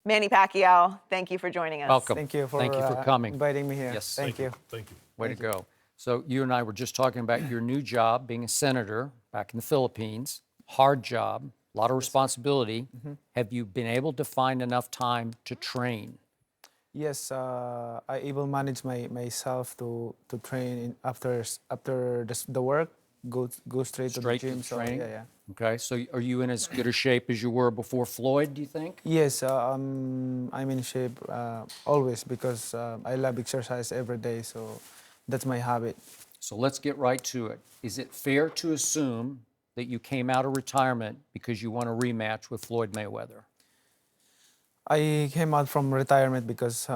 Manny Pacquiao, thank you for joining us. Welcome. Thank you for coming. inviting me here. Yes. Thank you. Thank you. Way to go. So you and I were just talking about your new job, being a senator back in the Philippines. Hard job, a lot of responsibility. Have you been able to find enough time to train? Yes, I able manage myself to train after the work. Go straight to the Straight to gym. the So training? yeah. Okay, so are you in as good a shape as you were before Floyd, do you think? Yes, I'm in shape always because I love exercise every day. So that's my habit. So let's get right to it. Is it fair to assume that you came out of retirement because you want a rematch with Floyd Mayweather? I came out from retirement because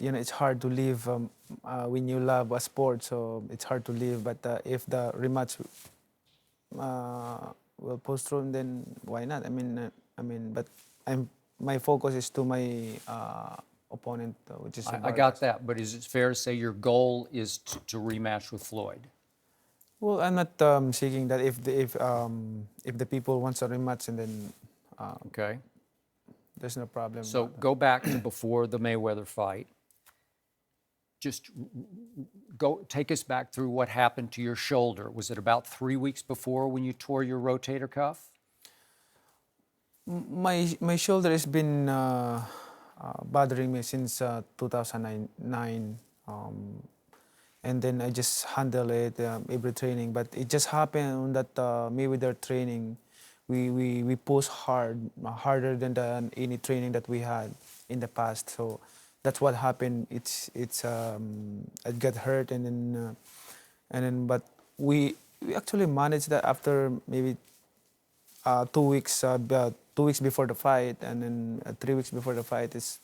it's hard to leave when you love a sport. So it's hard to leave. But if the rematch will postpone, then why not? But my focus is to my opponent, which is I got that, but is it fair to say your goal is to rematch with Floyd? Well, I'm not seeking that. If the people wants a rematch, and then Okay. there's no problem. So go back to before the Mayweather fight. Just take us back through what happened to your shoulder. Was it about 3 weeks before when you tore your rotator cuff? My shoulder has been bothering me since 2009, and then I just handle it every training. But it just happened on that Mayweather training. We push harder than any training that we had in the past. So that's what happened. I got hurt, and then but we actually managed that after maybe 2 weeks, about 2 weeks before the fight, and then 3 weeks before the fight is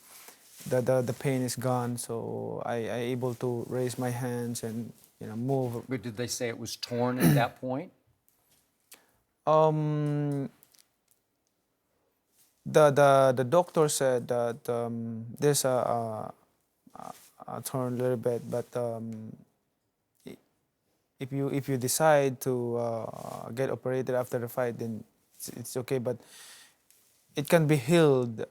the pain is gone. So I able to raise my hands and move. But did they say it was torn at that point? The doctor said that there's a torn a little bit, but if you decide to get operated after the fight, then it's okay. But it can be healed.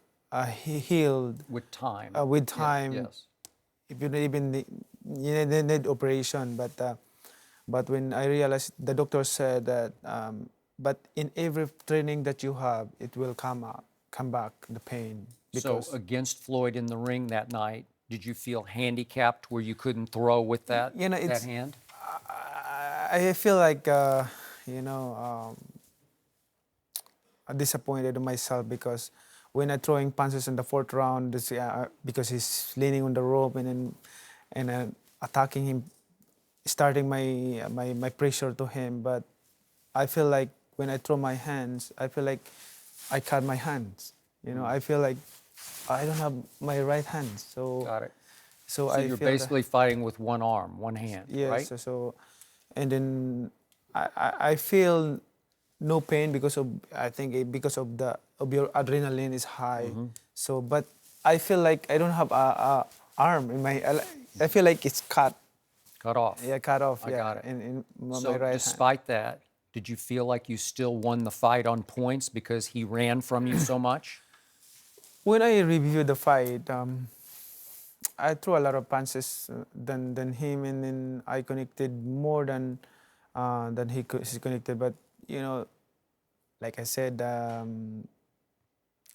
Healed With time. with time. Yes. If you don't even need operation, but when I realized, the doctor said that but in every training that you have, it will come back the pain. So against Floyd in the ring that night, did you feel handicapped where you couldn't throw with that hand? I feel like disappointed in myself because when I'm throwing punches in the fourth round, because he's leaning on the rope and attacking him, starting my pressure to him. But I feel like when I throw my hands, I feel like I cut my hands. I feel like I don't have my right hand. So Got it. So you're basically fighting with one arm, one hand, right? yes. So and then I feel no pain because of, I think because of your adrenaline is high. So but I feel like I don't have a arm in my. I feel like it's cut. Cut off. Yeah, cut off. I got it. In my So right hand. despite that, did you feel like you still won the fight on points because he ran from you so much? When I reviewed the fight, I threw a lot of punches than him, and then I connected more than he connected. But like I said,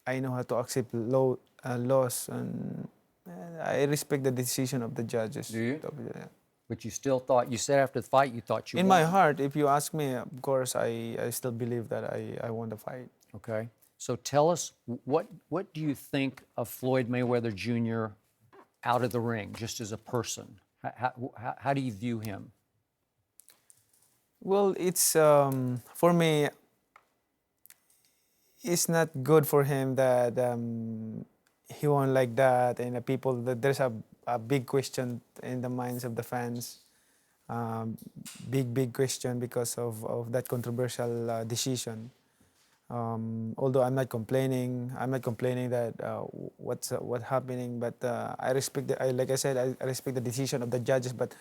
I know how to accept loss, and I respect the decision of the judges. Do you? Yeah. But you still thought, you said after the fight you thought you In won. my heart, if you ask me, of course, I still believe that I won the fight. Okay. So tell us, what do you think of Floyd Mayweather Jr. out of the ring, just as a person? How do you view him? Well, it's for me, it's not good for him that he won like that, and there's a big question in the minds of the fans. Big question because of that controversial decision. Although I'm not complaining that what's happening, but I respect like I said, I respect the decision of the judges. But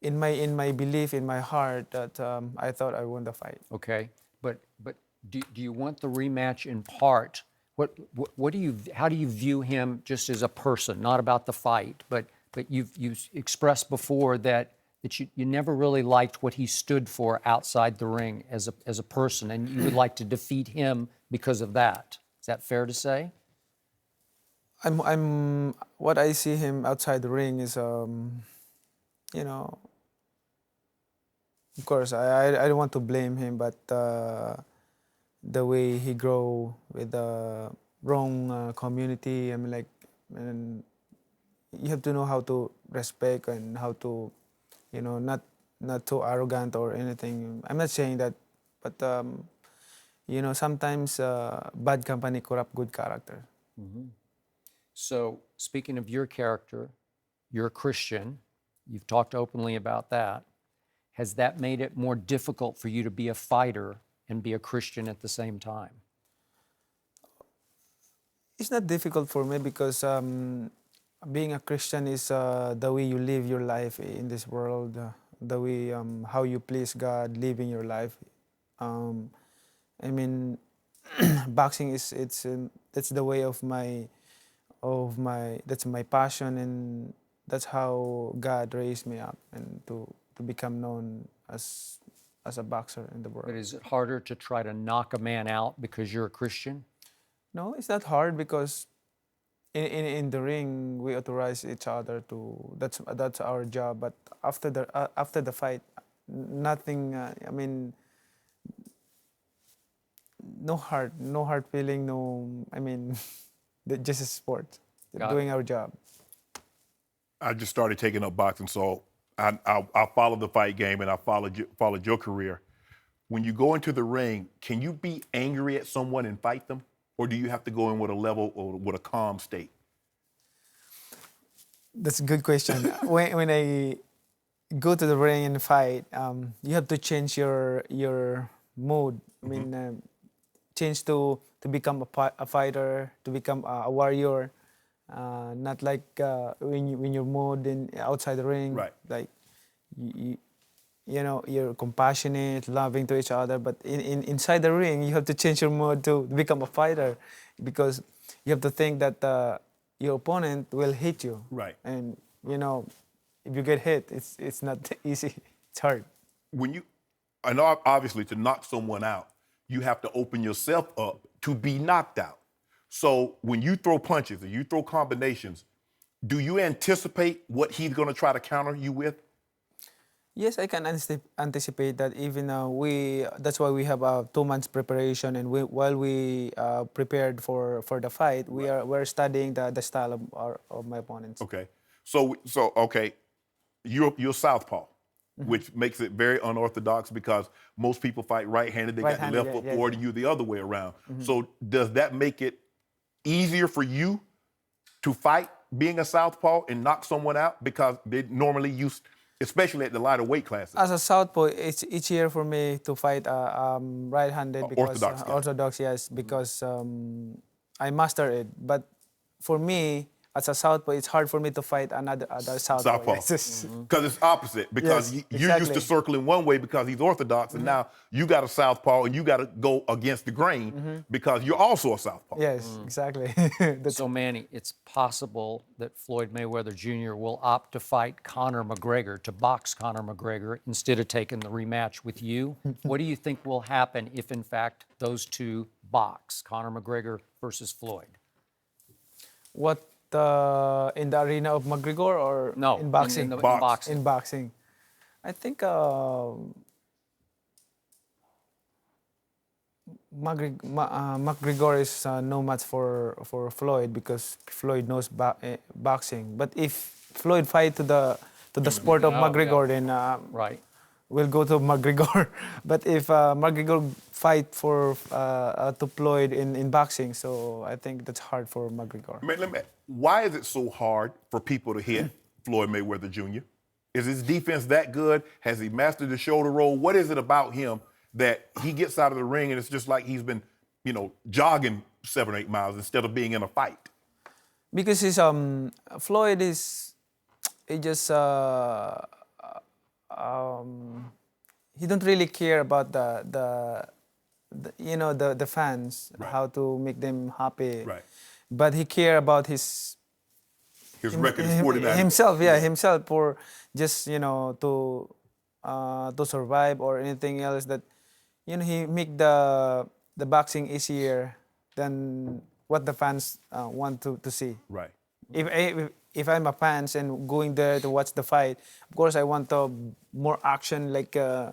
in my belief, in my heart, that I thought I won the fight. Okay. But do you want the rematch in part What do you, how do you view him just as a person, not about the fight, but you've expressed before that you never really liked what he stood for outside the ring as a person, and you would like to defeat him because of that. Is that fair to say? I'm what I see him outside the ring is you know, of course I don't want to blame him, but the way he grow with the wrong community, I mean, like, and you have to know how to respect and how to, you know, not too arrogant or anything. I'm not saying that, but you know, sometimes bad company corrupt good character. So, speaking of your character, you're a Christian. You've talked openly about that. Has that made it more difficult for you to be a fighter and be a Christian at the same time? It's not difficult for me because being a Christian is the way you live your life in this world, the way how you please God, living your life. I mean, boxing is that's the way of my that's my passion, and that's how God raised me up and to become known as a boxer in the world. But is it harder to try to knock a man out because you're a Christian? No, it's not hard because in the ring we authorize each other to that's our job. But after the fight, nothing. I mean, no hard feeling. No, I mean, just a sport, Got doing our job. I just started taking up boxing, so I followed the fight game and I followed your career. When you go into the ring, can you be angry at someone and fight them, or do you have to go in with a level or with a calm state? That's a good question. when I go to the ring and fight, you have to change your mode. I mean, change to become a fighter, to become a warrior. Not like when you're mode in outside the ring, Right. like you know, you're compassionate, loving to each other. But inside the ring, you have to change your mode to become a fighter, because you have to think that your opponent will hit you. Right. And you know, if you get hit, it's not easy. It's hard. When you, and obviously to knock someone out, you have to open yourself up to be knocked out. So when you throw punches and you throw combinations, do you anticipate what he's going to try to counter you with? Yes, I can anticipate that. Even that's why we have a 2 months preparation, and while we prepared for the fight, we're studying the style of my opponents. Okay. So okay, you're southpaw, which makes it very unorthodox because most people fight right-handed. They got the Right-handed, left foot yeah, forward, yeah. and you the other way around. So does that make it easier for you to fight being a southpaw and knock someone out, because they normally use, especially at the lighter weight classes? As a southpaw, it's easier for me to fight right-handed because Orthodox guy. orthodox, yes, because I master it. But for me, as a southpaw, it's hard for me to fight other southpaw. Yes. Because it's opposite. Because Yes, you're used to exactly. circling one way because he's orthodox, and now you got a southpaw and you got to go against the grain because you're also a southpaw. Yes, exactly. So, Manny, it's possible that Floyd Mayweather Jr. will opt to fight Conor McGregor, to box Conor McGregor, instead of taking the rematch with you. What do you think will happen if, in fact, those two box, Conor McGregor versus Floyd? What in the arena of McGregor or No, in boxing? in Box. boxing. In boxing, I think McGregor is no match for Floyd, because Floyd knows boxing. But if Floyd fight to the sport of Oh, McGregor, yeah. then Right. we'll go to McGregor. But if McGregor fight for to Floyd in boxing, so I think that's hard for McGregor. Why is it so hard for people to hit Floyd Mayweather Jr.? Is his defense that good? Has he mastered the shoulder roll? What is it about him that he gets out of the ring and it's just like he's been, jogging 7 or 8 miles instead of being in a fight? Because Floyd is he just he don't really care about the fans, Right. how to make them happy. Right. But he care about his record is 49. himself, himself, for just to survive or anything else, that he make the boxing easier than what the fans want to see. Right. If I'm a fans and going there to watch the fight, of course I want more action, like You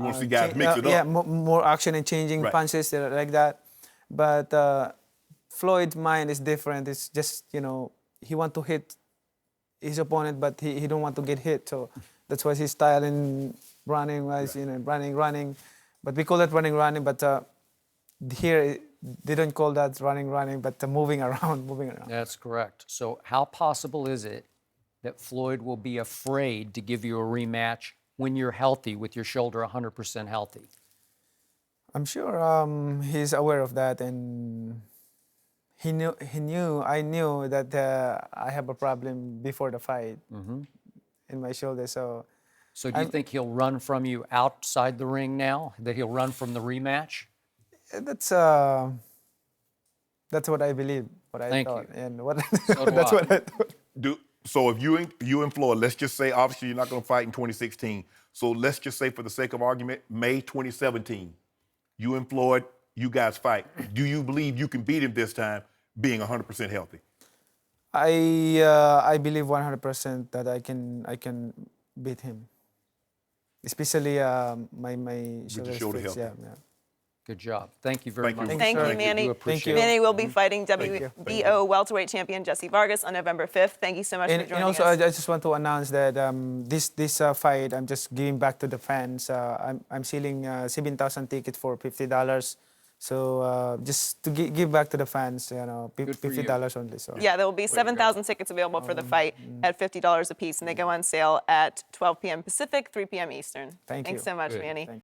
want to see guys mix it up. yeah, more action and changing Right. punches like that. But Floyd's mind is different. It's just he want to hit his opponent, but he don't want to get hit. So that's why his style in running was running. But we call it running. But here they don't call that running, but moving around. That's correct. So how possible is it that Floyd will be afraid to give you a rematch when you're healthy, with your shoulder 100% healthy? I'm sure he's aware of that, and I knew that I have a problem before the fight in my shoulder. So do you think he'll run from you outside the ring now? That he'll run from the rematch? that's what I believe, what I Thank thought, you. and what So do that's I. what I thought. So if you and Floyd, let's just say, obviously you're not going to fight in 2016. So let's just say, for the sake of argument, May 2017, you and Floyd, you guys fight. Do you believe you can beat him this time, being 100% healthy? I believe 100% that I can beat him, especially my shoulder fixed, healthy. yeah. Good job. Thank you very Thank you. much. Thank you, Thank you. Manny. Do appreciate it. Manny will be fighting you. WBO welterweight champion Jessie Vargas on November 5th. Thank you so much for And joining also, us. I just want to announce that this fight, I'm just giving back to the fans. I'm selling 7,000 tickets for $50. So just to give back to the fans, Good for you. $50 only. So Yeah, there will be 7,000 tickets available for the fight at $50 a piece, and they go on sale at 12 p.m. Pacific, 3 p.m. Eastern. Thank Thanks you. so much, Good. Manny.